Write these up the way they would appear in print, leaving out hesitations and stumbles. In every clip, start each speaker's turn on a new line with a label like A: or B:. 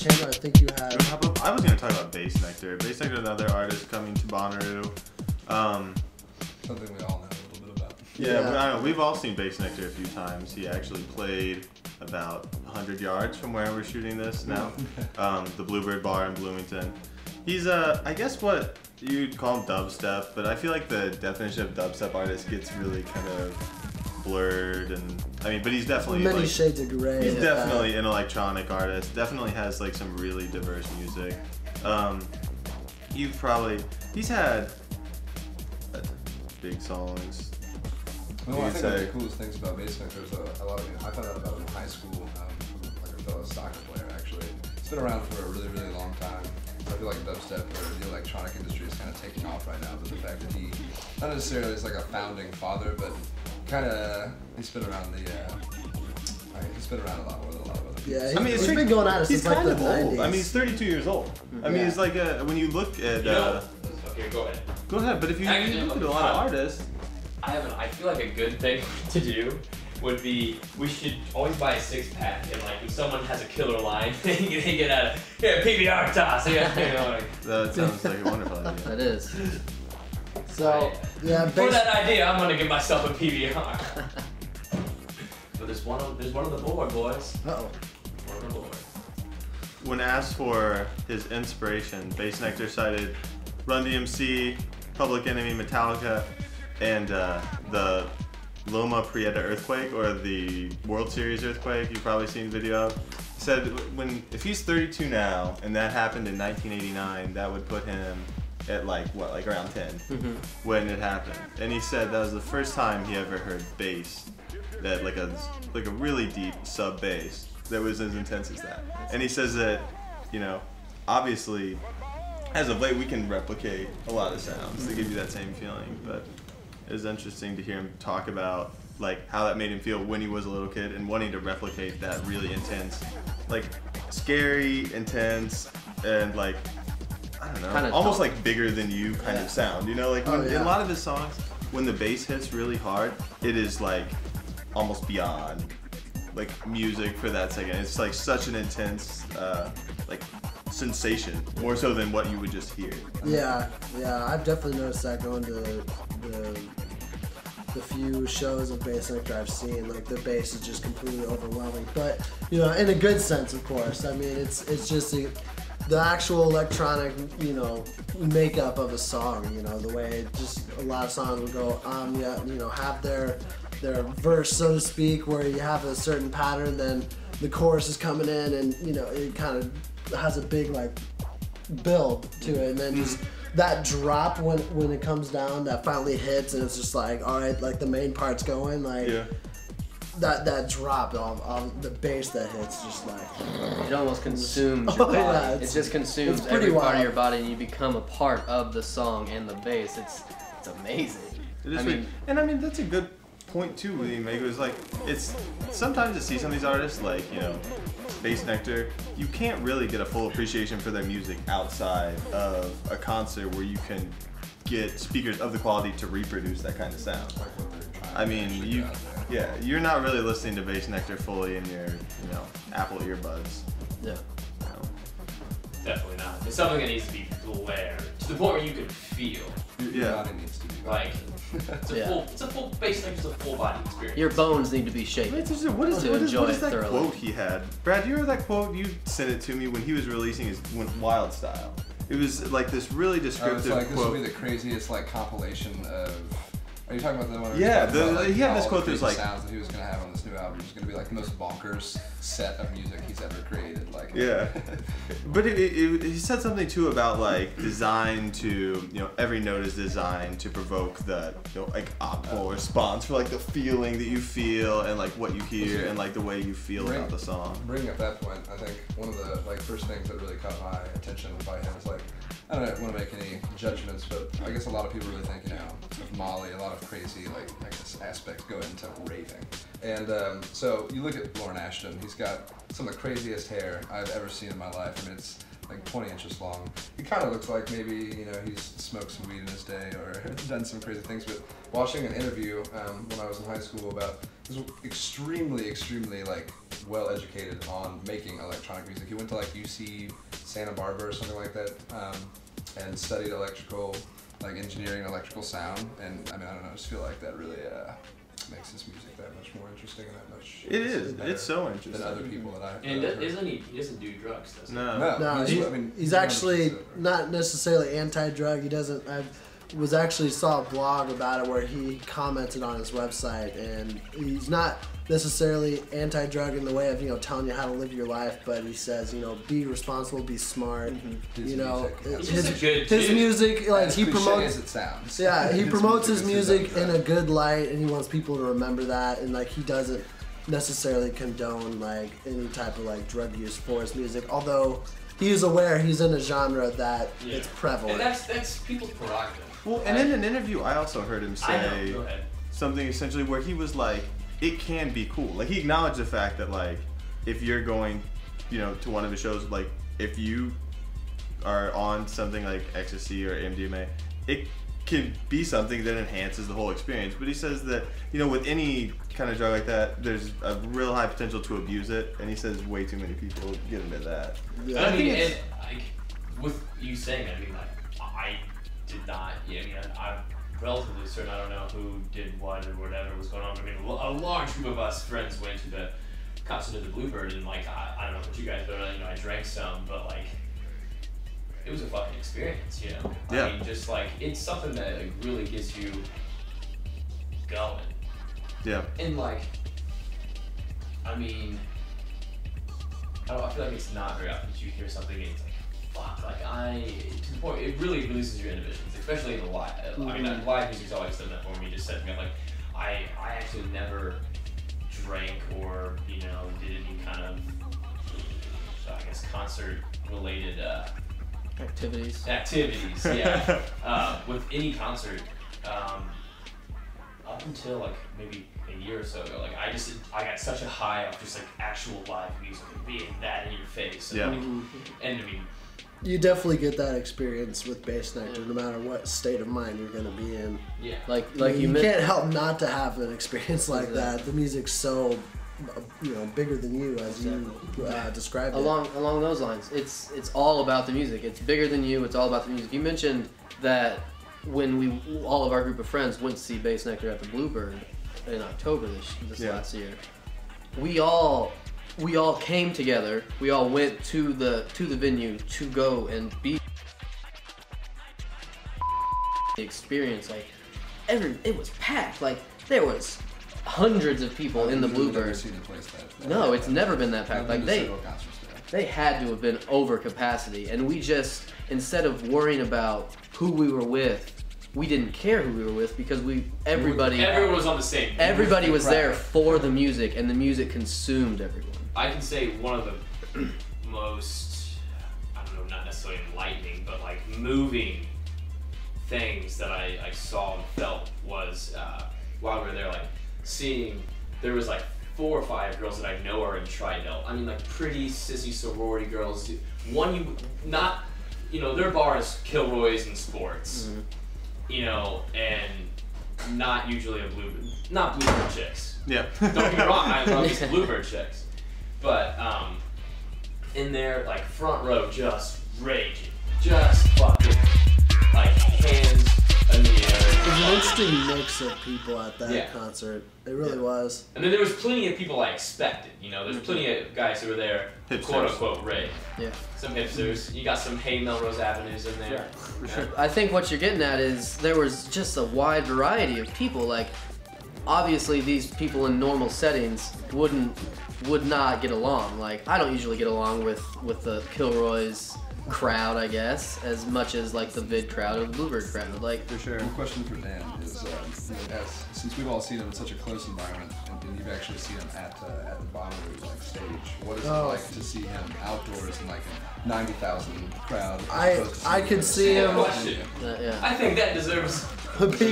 A: Chandler, I think you had.
B: I was going to talk about Bassnectar. Bassnectar, another artist coming to Bonnaroo.
C: Something we all know a little bit about.
B: Yeah, I don't know. We've all seen Bassnectar a few times. He actually played about 100 yards from where we're shooting this now. The Bluebird Bar in Bloomington. He's I guess what you'd call him dubstep, but I feel like the definition of dubstep artist gets really kind of blurred, and but he's definitely
A: many shades of gray.
B: He's definitely an electronic artist. Definitely has like some really diverse music. He's had big songs.
C: Well, I think one of the coolest things about Bassnectar is a lot of I found out about him in high school from like a fellow soccer player actually. It's been around for a really, really long time. I feel like dubstep or the electronic industry is kind of taking off right now, but the fact that he, not necessarily is like a founding father, but kind of, he's been around he's been around a lot more than a lot of other people.
A: Yeah, he's been going at it since like the 90s.
B: Old. He's 32 years old. He's like when you look at...
D: okay, go ahead.
B: Go ahead, but if you look at a lot of artists...
D: I feel like a good thing to do would be, we should always buy a 6-pack, and like when someone has a killer line, they get out of PBR toss.
B: That sounds like a wonderful idea.
A: That is. So
D: for that idea, I'm gonna give myself a PBR. But there's one on the board, boys.
A: Uh-oh.
D: One on the board.
B: When asked for his inspiration, Bassnectar cited Run DMC, Public Enemy, Metallica, and the Loma Prieta earthquake, or the World Series earthquake you've probably seen video of. He said if he's 32 now and that happened in 1989, that would put him at like around 10 when it happened. And he said that was the first time he ever heard bass, that like a really deep sub bass that was as intense as that. And he says that, obviously as of late we can replicate a lot of sounds that give you that same feeling, but it was interesting to hear him talk about like how that made him feel when he was a little kid and wanting to replicate that really intense, like scary, intense, and like, I don't know, kinda almost like bigger than you kind of sound, in a lot of his songs, when the bass hits really hard, it is like almost beyond like music for that second. It's like such an intense like sensation, more so than what you would just hear.
A: Yeah, I've definitely noticed that going to the few shows of Bassnectar I've seen. Like the bass is just completely overwhelming, but in a good sense, of course. It's just the actual electronic makeup of a song. The way just a lot of songs will go have their verse, so to speak, where you have a certain pattern, then the chorus is coming in, and it kind of has a big like build to it, and then just that drop when it comes down, that finally hits, and it's just like, all right, like the main part's going, like that drop of the bass that hits, just like
E: it almost consumes your body.
A: Yeah,
E: it just consumes every part of your body, and you become a part of the song and the bass. It's amazing.
B: It is, and that's a good point too with you, Meg. It was like, it's sometimes to see some of these artists like Bassnectar, you can't really get a full appreciation for their music outside of a concert where you can get speakers of the quality to reproduce that kind of sound. You're not really listening to Bassnectar fully in your Apple earbuds.
A: Yeah.
D: Definitely not. It's something that needs to be blared to the point where you can feel.
C: Your body needs to be
D: like. It's a full Bassnectar's a full body experience.
E: Your bones need to be shaken.
B: What is that
E: thoroughly.
B: quote he had? Brad, do you remember that quote? You sent it to me when he was releasing his Wild Style. It was like this really descriptive
C: quote.
B: This
C: will be the craziest compilation of. Are you talking about the one?
B: He had this quote that was like
C: sounds that he was gonna have on this new album. It's gonna be like the most bonkers set of music he's ever created.
B: But he said something too about like designed to every note is designed to provoke the optimal response for like the feeling that you feel and like what you hear and like the way you feel about the song.
C: Bringing up that point, I think one of the first things that really caught my attention by him is I don't want to make any judgments, but I guess a lot of people really think of Molly, a lot of crazy aspects go into raving. And so you look at Lauren Ashton, he's got some of the craziest hair I've ever seen in my life. It's like 20 inches long. He kind of looks like maybe, he's smoked some weed in his day or done some crazy things. But watching an interview when I was in high school about this extremely, extremely well educated on making electronic music. He went to like UC Santa Barbara or something like that, and studied electrical, like engineering, electrical sound. And I mean, I don't know, I just feel like that really makes his music that much more interesting and that much.
B: It is. It's so interesting.
C: Than other people that I've
D: And
C: heard.
D: he doesn't do drugs, does he?
A: No, he's actually not necessarily anti-drug. He doesn't. I saw a blog about it where he commented on his website, and he's not necessarily anti-drug in the way of telling you how to live your life, but he says be responsible, be smart. His music, like
C: as
A: he promotes.
C: As it sounds.
A: Yeah, he promotes his music in a
C: good.
A: good light, and he wants people to remember that, and like he doesn't necessarily condone like any type of like drug use for his music, although he is aware he's in a genre that it's prevalent.
D: And that's people's prerogative.
B: Well, and in an interview, I also heard him say
D: Go ahead.
B: something essentially where he was like, it can be cool. Like, he acknowledged the fact that, like, if you're going, to one of his shows, like, if you are on something like ecstasy or MDMA, it can be something that enhances the whole experience. But he says that, with any kind of drug like that, there's a real high potential to abuse it. And he says way too many people get into that.
A: Yeah.
D: I mean, and like, with you saying that, I mean, like, I did not, I'm relatively certain, I don't know who did what or whatever was going on, but I mean, a large group of us friends went to the concert of the Bluebird, and like, I don't know about you guys, but I drank some, but like, it was a fucking experience,
B: Yeah.
D: I mean, just like, it's something that like, really gets you going.
B: Yeah.
D: And like, I mean, I feel like it's not very often that you hear something and it's like, fuck, like to the point, it really releases your inhibitions, especially in the live. I mean, live music's always done that for me, just set me up. Like, I actually never drank or, did any kind of, I guess, concert-related
E: Activities,
D: yeah. With any concert, up until like maybe a year or so ago, like I got such a high off just like actual live music and being that in your face. And, and I mean,
A: you definitely get that experience with Bassnectar, no matter what state of mind you're gonna be in.
D: Yeah.
E: like
A: you can't help not to have an experience like that. The music's so, bigger than you, as you described it.
E: Along those lines, it's all about the music. It's bigger than you. It's all about the music. You mentioned that when all of our group of friends went to see Bassnectar at the Bluebird in October this last year, we all came together. We all went to the venue to go and be the experience. Like it was packed. Like there was hundreds of people in the Bluebird. No, it's never been that packed. Like they had to have been over capacity, and we just, instead of worrying about who we were with, we didn't care who we were with because everyone
D: was on the same.
E: Everybody was there for the music, and the music consumed everyone.
D: I can say one of the most, I don't know, not necessarily enlightening, but like moving things that I saw and felt was while we were there, like seeing, there was like 4 or 5 girls that I know are in Tridel. I mean, like pretty sissy sorority girls. One their bar is Kilroy's and Sports, and not usually not Bluebird chicks.
B: Yeah.
D: Don't get me wrong, I love these Bluebird chicks. But in there, like front row, just raging, just fucking like hands in the air.
A: It was an interesting mix of people at that concert. It really was.
D: And then there was plenty of people I expected. There's plenty of guys who were there, quote unquote, rave. Yeah. Some hipsters. You got some Hey Melrose Avenues in there.
E: Yeah. I think what you're getting at is there was just a wide variety of people. Like, obviously, these people in normal settings would not get along. Like, I don't usually get along with the Kilroy's crowd, I guess, as much as like the Vid crowd or the Bluebird crowd. Like,
B: for sure.
C: One question for Dan is, since we've all seen him in such a close environment, and you've actually seen him at the Bonnaroo like stage, what is it like to see him outdoors in like a 90,000 crowd?
A: I could see him.
D: I think that deserves.
A: This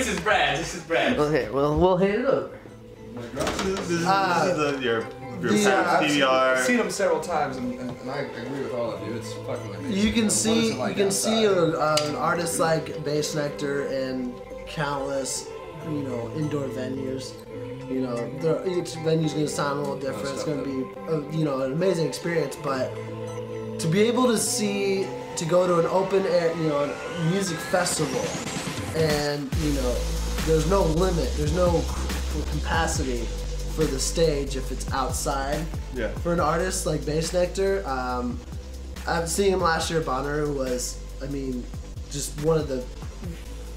D: is Brad.
E: Okay, well, we'll hand it over.
B: This is your PVR.
C: I've seen him several times, and I agree with all of you. It's fucking amazing.
A: You can see
C: outside?
A: an artist like Bassnectar in countless indoor venues. You know, each venue's going to sound a little different. It's going to be, you know, an amazing experience. But to be able to go to an open air, you know, a music festival, and you know, there's no limit, there's no capacity for the stage if it's outside.
B: Yeah.
A: For an artist like Bassnectar, I've seen him last year at Bonnaroo was, I mean, just one of the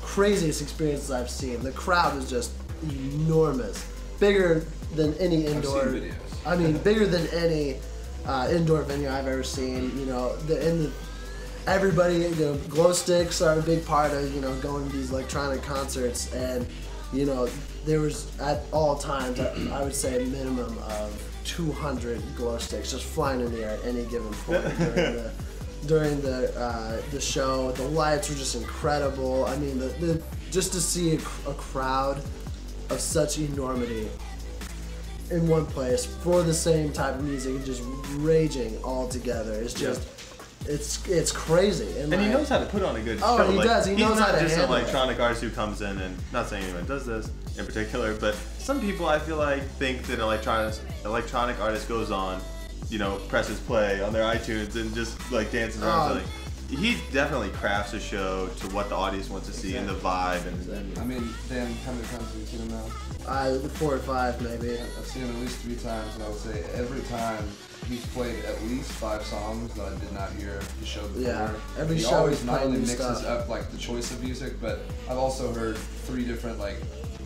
A: craziest experiences I've seen. The crowd was just enormous, bigger than any indoor.
C: I've seen videos.
A: I mean, bigger than any indoor venue I've ever seen. You know, everybody, you know, glow sticks are a big part of, you know, going to these electronic concerts, and you know, there was at all times, I would say, a minimum of 200 glow sticks just flying in the air at any given point during the show. The lights were just incredible. I mean, just to see a crowd of such enormity in one place for the same type of music and just raging all together, it's just it's crazy.
B: And he knows how to put on a good show.
A: Oh, he does. He knows how to handle it.
B: He's not just an electronic artist who comes in, and not saying anyone does this in particular, but some people I feel like think that electronic artist goes on, you know, presses play on their iTunes and just like dances around something. He definitely crafts a show to what the audience wants to see and the vibe. And
C: I mean, Dan, how many times have you seen him now?
A: 4 or 5 maybe.
C: I've seen him at least 3 times, and I would say every time he's played at least 5 songs that I did not hear the show before.
A: Yeah, every
C: he
A: show
C: always
A: is
C: not only
A: new
C: mixes
A: stuff.
C: up like the choice of music, but I've also heard 3 different like,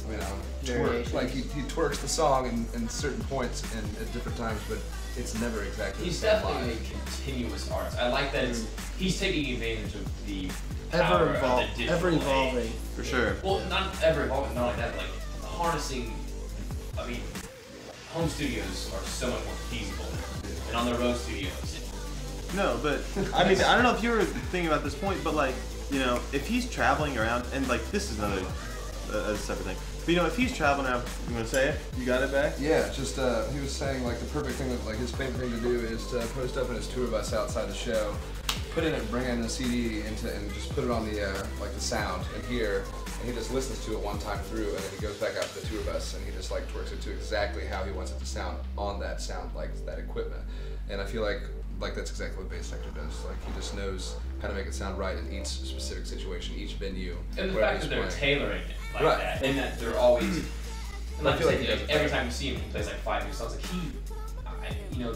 C: you know, twerks. Like he twerks the song in certain points and at different times, but it's never exactly.
D: He's
C: the same
D: definitely
C: line.
D: a continuous artist. I like that he's taking advantage of the power of the digital
A: ever evolving.
D: age.
B: for sure.
D: Well, not ever evolving, not like that, but like harnessing. I mean, home studios are so much more feasible than on the road studios.
B: No, but I mean, I don't know if you were thinking about this point, but like, you know, if he's traveling around, and like this is another a separate thing. But you know, if he's traveling around, you want to say it? You got it back?
C: Yeah, just he was saying like the perfect thing, that like his favorite thing to do is to post up in his tour bus outside the show, put in and bring in a CD and just put it on the like the sound in here, and he just listens to it one time through, and then he goes back out to the tour bus and he just like twerks it to exactly how he wants it to sound on that sound, like that equipment. And I feel like that's exactly what Bassnectar does. Like he just knows how to make it sound right in each specific situation, each venue.
D: And the fact that they're tailoring it like
C: Right.
D: that, and that they're always. And like
C: I feel
D: I
C: like
D: said,
C: he does
D: every
C: it.
D: time you see him, he plays like 5 new songs. Like you know,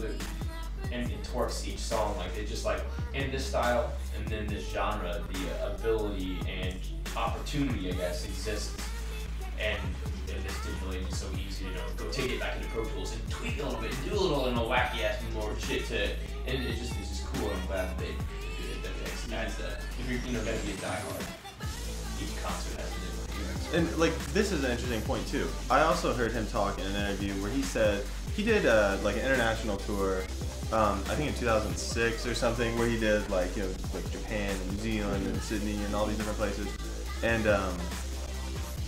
D: and twerks each song like it just like in this style and then this genre, the ability and opportunity, I guess, exists. And in this digital age, it's so easy to go take it back into Pro Tools and tweak it a little bit, and do a little wacky ass more shit to it, and it's just cool. And I'm glad that they did it. That adds that. If you're gonna be a diehard, each concert has a different.
B: And like this is an interesting point too. I also heard him talk in an interview where he said he did like an international tour. I think in 2006 or something, where he did like, you know, like Japan and New Zealand and Sydney and all these different places. And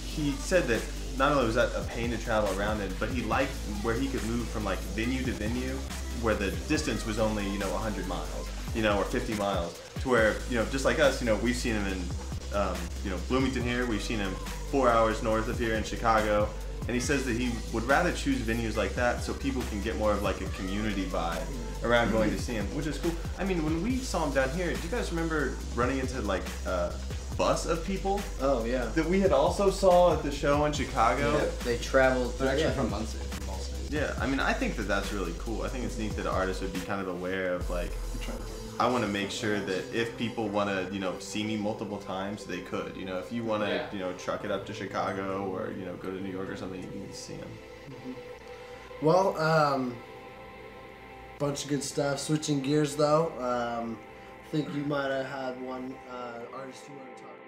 B: he said that not only was that a pain to travel around in, but he liked where he could move from like venue to venue, where the distance was only, you know, 100 miles, you know, or 50 miles, to where, you know, just like us, you know, we've seen him in, you know, Bloomington here, we've seen him 4 hours north of here in Chicago. And he says that he would rather choose venues like that so people can get more of like a community vibe around going to see him, which is cool. I mean, when we saw him down here, do you guys remember running into like a bus of people?
E: Oh yeah.
B: That we had also saw at the show in Chicago?
C: Yeah.
E: They traveled.
C: They're actually from Muncie, from Ball State.
B: Yeah, I mean, I think that that's really cool. I think it's neat that artists would be kind of aware of like, I want to make sure that if people want to, you know, see me multiple times, they could. You know, if you want to, you know, truck it up to Chicago or, you know, go to New York or something, you can see them.
A: Mm-hmm. Well, bunch of good stuff. Switching gears though, I think you might have had one artist you want to talk about.